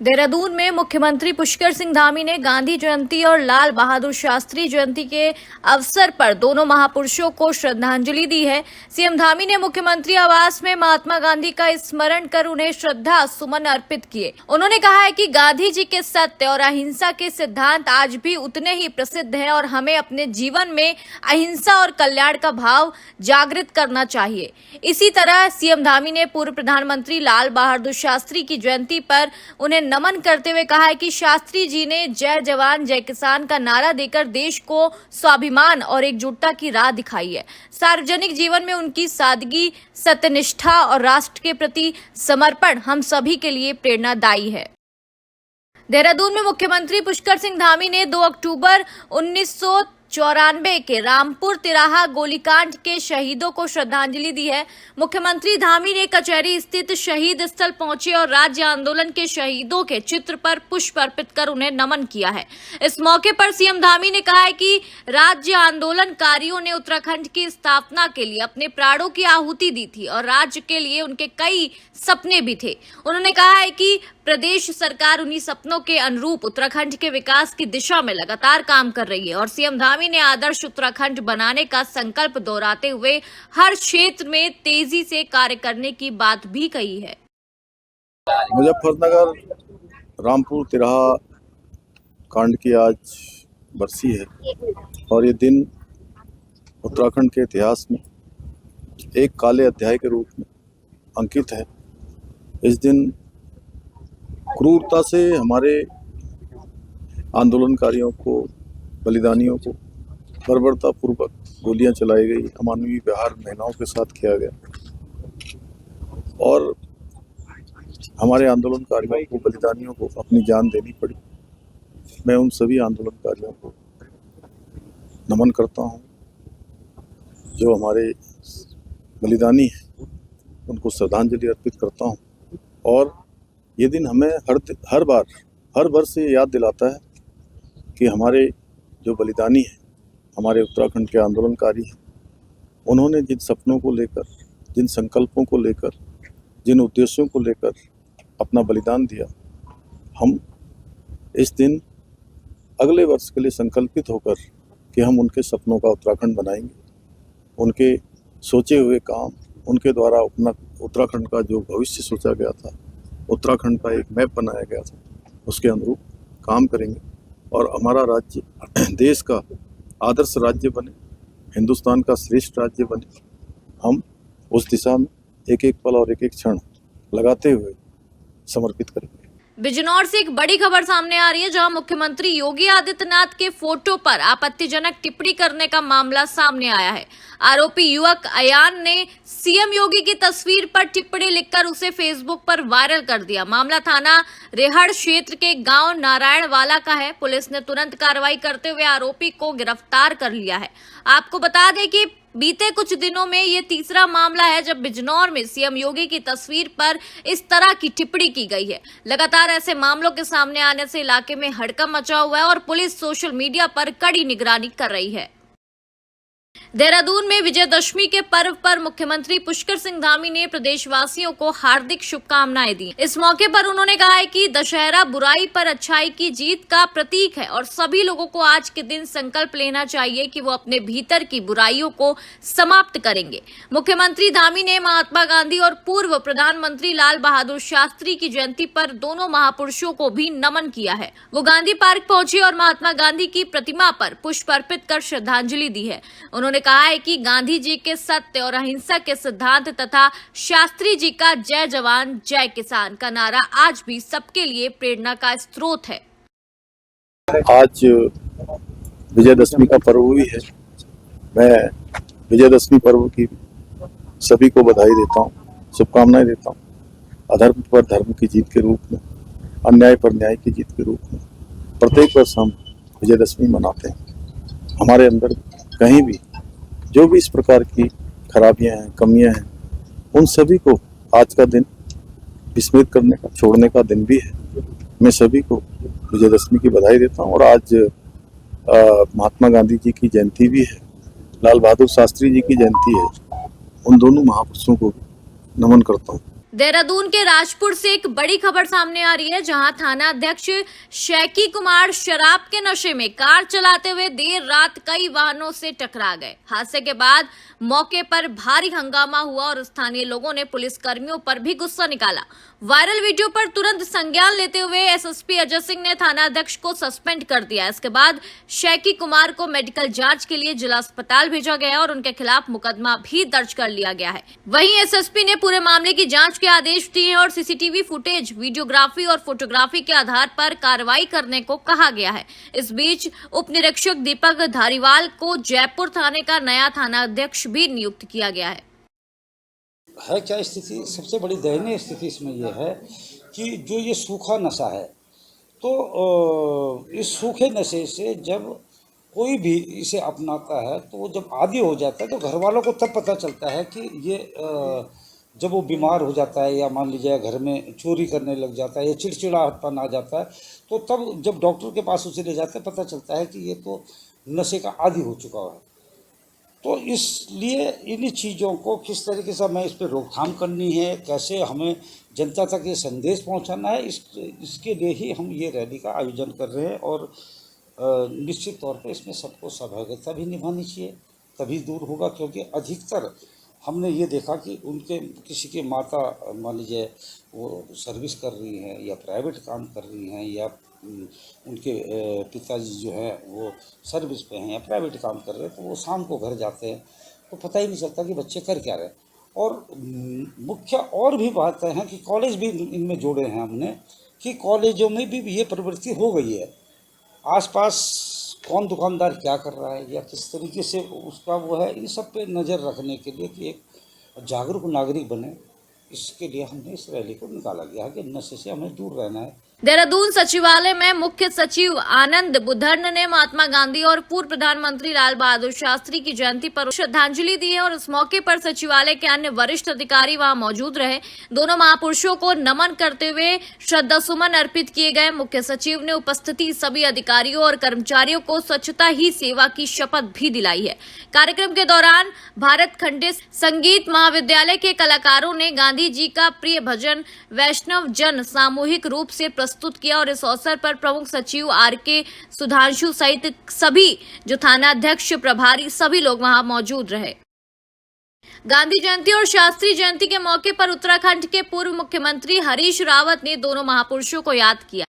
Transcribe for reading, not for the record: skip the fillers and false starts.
देहरादून में मुख्यमंत्री पुष्कर सिंह धामी ने गांधी जयंती और लाल बहादुर शास्त्री जयंती के अवसर पर दोनों महापुरुषों को श्रद्धांजलि दी है। सीएम धामी ने मुख्यमंत्री आवास में महात्मा गांधी का स्मरण कर उन्हें श्रद्धा सुमन अर्पित किए। उन्होंने कहा है कि गांधी जी के सत्य और अहिंसा के सिद्धांत आज भी उतने ही प्रसिद्ध हैं और हमें अपने जीवन में अहिंसा और कल्याण का भाव जागृत करना चाहिए। इसी तरह सीएम धामी ने पूर्व प्रधानमंत्री लाल बहादुर शास्त्री की जयंती पर उन्हें नमन करते हुए कहा है कि शास्त्री जी ने जय जवान जय किसान का नारा देकर देश को स्वाभिमान और एकजुटता की राह दिखाई है। सार्वजनिक जीवन में उनकी सादगी, सत्यनिष्ठा और राष्ट्र के प्रति समर्पण हम सभी के लिए प्रेरणादायी है। देहरादून में मुख्यमंत्री पुष्कर सिंह धामी ने 2 अक्टूबर 1994 के रामपुर तिराहा गोलीकांड के शहीदों को श्रद्धांजलि दी है। मुख्यमंत्री धामी ने कचहरी स्थित शहीद स्थल पहुंचे और राज्य आंदोलन के शहीदों के चित्र पर पुष्प अर्पित कर उन्हें नमन किया है। इस मौके पर सीएम धामी ने कहा है कि राज्य आंदोलनकारियों ने उत्तराखंड की स्थापना के लिए अपने प्राणों की आहुति दी थी और राज्य के लिए उनके कई सपने भी थे। उन्होंने कहा है कि प्रदेश सरकार उन्हीं सपनों के अनुरूप उत्तराखंड के विकास की दिशा में लगातार काम कर रही है और सीएम धामी ने आदर्श उत्तराखंड बनाने का संकल्प दोहराते हुए हर क्षेत्र में तेजी से कार्य करने की बात भी कही है। मुजफ्फरनगर रामपुर तिराहा कांड की आज बरसी है और ये दिन उत्तराखंड के इतिहास में एक काले अध्याय के रूप में अंकित है। इस दिन क्रूरता से हमारे आंदोलनकारियों को, बलिदानियों को बर्बरतापूर्वक गोलियां चलाई गई, अमानवीय व्यवहार महिलाओं के साथ किया गया और हमारे आंदोलनकारियों को, बलिदानियों को अपनी जान देनी पड़ी। मैं उन सभी आंदोलनकारियों को नमन करता हूं जो हमारे बलिदानी हैं, उनको श्रद्धांजलि अर्पित करता हूं और ये दिन हमें हर वर्ष ये याद दिलाता है कि हमारे जो बलिदानी हैं, हमारे उत्तराखंड के आंदोलनकारी हैं, उन्होंने जिन सपनों को लेकर, जिन संकल्पों को लेकर, जिन उद्देश्यों को लेकर अपना बलिदान दिया, हम इस दिन अगले वर्ष के लिए संकल्पित होकर कि हम उनके सपनों का उत्तराखंड बनाएंगे। उनके सोचे हुए काम, उनके द्वारा अपना उत्तराखंड का जो भविष्य सोचा गया था, उत्तराखंड का एक मैप बनाया गया था, उसके अनुरूप काम करेंगे और हमारा राज्य देश का आदर्श राज्य बने, हिंदुस्तान का श्रेष्ठ राज्य बने। हम उस दिशा में एक एक पल और एक एक क्षण लगाते हुए समर्पित करेंगे। बिजनौर से एक बड़ी खबर सामने आ रही है, जहां मुख्यमंत्री योगी आदित्यनाथ के फोटो पर आपत्तिजनक टिप्पणी करने का मामला सामने आया है। आरोपी युवक अयान ने सीएम योगी की तस्वीर पर टिप्पणी लिखकर उसे फेसबुक पर वायरल कर दिया। मामला थाना रेहड़ क्षेत्र के गांव नारायणवाला का है। पुलिस ने तुरंत कार्रवाई करते हुए आरोपी को गिरफ्तार कर लिया है। आपको बता दें कि बीते कुछ दिनों में ये तीसरा मामला है जब बिजनौर में सीएम योगी की तस्वीर पर इस तरह की टिप्पणी की गई है। लगातार ऐसे मामलों के सामने आने से इलाके में हड़कंप मचा हुआ है और पुलिस सोशल मीडिया पर कड़ी निगरानी कर रही है। देहरादून में विजयदशमी के पर्व पर मुख्यमंत्री पुष्कर सिंह धामी ने प्रदेशवासियों को हार्दिक शुभकामनाएं दी। इस मौके पर उन्होंने कहा है कि दशहरा बुराई पर अच्छाई की जीत का प्रतीक है और सभी लोगों को आज के दिन संकल्प लेना चाहिए कि वो अपने भीतर की बुराइयों को समाप्त करेंगे। मुख्यमंत्री धामी ने महात्मा गांधी और पूर्व प्रधानमंत्री लाल बहादुर शास्त्री की जयंती पर दोनों महापुरुषों को भी नमन किया है। वो गांधी पार्क पहुंचे और महात्मा गांधी की प्रतिमा पर पुष्प अर्पित कर श्रद्धांजलि दी है। उन्होंने कहा है कि गांधी जी के सत्य और अहिंसा के सिद्धांत तथा शास्त्री जी का जय जवान जय किसान का नारा आज भी सबके लिए प्रेरणा का स्रोत है। आज विजयदशमी का पर्व भी है। मैं विजयदशमी पर्व की सभी को बधाई देता हूँ, शुभकामनाएं देता हूँ। अधर्म पर धर्म की जीत के रूप में, अन्याय पर न्याय की जीत के रूप में प्रत्येक वर्ष हम विजयदशमी मनाते हैं। हमारे अंदर कहीं भी जो भी इस प्रकार की खराबियां हैं, कमियां हैं, उन सभी को आज का दिन विस्मृत करने का, छोड़ने का दिन भी है। मैं सभी को विजयदशमी की बधाई देता हूं और आज महात्मा गांधी जी की जयंती भी है, लाल बहादुर शास्त्री जी की जयंती है। उन दोनों महापुरुषों को नमन करता हूं। देहरादून के राजपुर से एक बड़ी खबर सामने आ रही है, जहां थाना अध्यक्ष शैकी कुमार शराब के नशे में कार चलाते हुए देर रात कई वाहनों से टकरा गए। हादसे के बाद मौके पर भारी हंगामा हुआ और स्थानीय लोगों ने पुलिस कर्मियों पर भी गुस्सा निकाला। वायरल वीडियो पर तुरंत संज्ञान लेते हुए एसएसपी अजय सिंह ने थाना अध्यक्ष को सस्पेंड कर दिया। इसके बाद शैकी कुमार को मेडिकल जांच के लिए जिला अस्पताल भेजा गया और उनके खिलाफ मुकदमा भी दर्ज कर लिया गया है। वहीं एसएसपी ने पूरे मामले की जांच के आदेश दिए और सीसीटीवी फुटेज, वीडियोग्राफी और फोटोग्राफी के आधार पर कार्रवाई करने को कहा गया है। इस बीच उप निरीक्षक दीपक धारीवाल को जयपुर थाने का नया थाना अध्यक्ष भी नियुक्त किया गया है। क्या स्थिति, सबसे बड़ी दयनीय स्थिति इसमें यह है कि जो ये सूखा नशा है, तो इस सूखे नशे से जब कोई भी इसे अपनाता है तो वो जब आदी हो जाता है तो घर वालों को तब पता चलता है कि ये जब वो बीमार हो जाता है या मान लीजिए घर में चोरी करने लग जाता है या चिड़चिड़ापन आ जाता है, तो तब जब डॉक्टर के पास उसे ले जाते हैं पता चलता है कि ये तो नशे का आदी हो चुका है। तो इसलिए इन चीज़ों को किस तरीके से हमें इस पर रोकथाम करनी है, कैसे हमें जनता तक ये संदेश पहुंचाना है, इसके लिए ही हम ये रैली का आयोजन कर रहे हैं। और निश्चित तौर पे इसमें सबको सहभागिता भी निभानी चाहिए, तभी दूर होगा। क्योंकि अधिकतर हमने ये देखा कि उनके किसी के माता मान लीजिए वो सर्विस कर रही हैं या प्राइवेट काम कर रही हैं या उनके पिताजी जो हैं वो सर्विस पे हैं या प्राइवेट काम कर रहे हैं, तो वो शाम को घर जाते हैं तो पता ही नहीं चलता कि बच्चे कर क्या रहे हैं। और मुख्य और भी बातें हैं कि कॉलेज भी इनमें जोड़े हैं हमने कि कॉलेजों में भी ये प्रवृत्ति हो गई है। आसपास कौन दुकानदार क्या कर रहा है या किस तरीके से उसका वो है, इन सब पे नज़र रखने के लिए कि एक जागरूक नागरिक बने, इसके लिए हमने इस रैली को निकाला गया है कि नशे से हमें दूर रहना है। देहरादून सचिवालय में मुख्य सचिव आनंद बुधर्न ने महात्मा गांधी और पूर्व प्रधानमंत्री लाल बहादुर शास्त्री की जयंती पर श्रद्धांजलि दी है और इस मौके पर सचिवालय के अन्य वरिष्ठ अधिकारी वहां मौजूद रहे। दोनों महापुरुषों को नमन करते हुए श्रद्धा सुमन अर्पित किए गए। मुख्य सचिव ने उपस्थिति सभी अधिकारियों और कर्मचारियों को स्वच्छता ही सेवा की शपथ भी दिलाई है। कार्यक्रम के दौरान भारत खंडे संगीत महाविद्यालय के कलाकारों ने गांधी जी का प्रिय भजन वैष्णव जन सामूहिक रूप से प्रस्तुत किया और इस अवसर पर प्रमुख सचिव आर.के. सुधांशु सहित सभी जो थाना अध्यक्ष प्रभारी सभी लोग वहां मौजूद रहे। गांधी जयंती और शास्त्री जयंती के मौके पर उत्तराखंड के पूर्व मुख्यमंत्री हरीश रावत ने दोनों महापुरुषों को याद किया।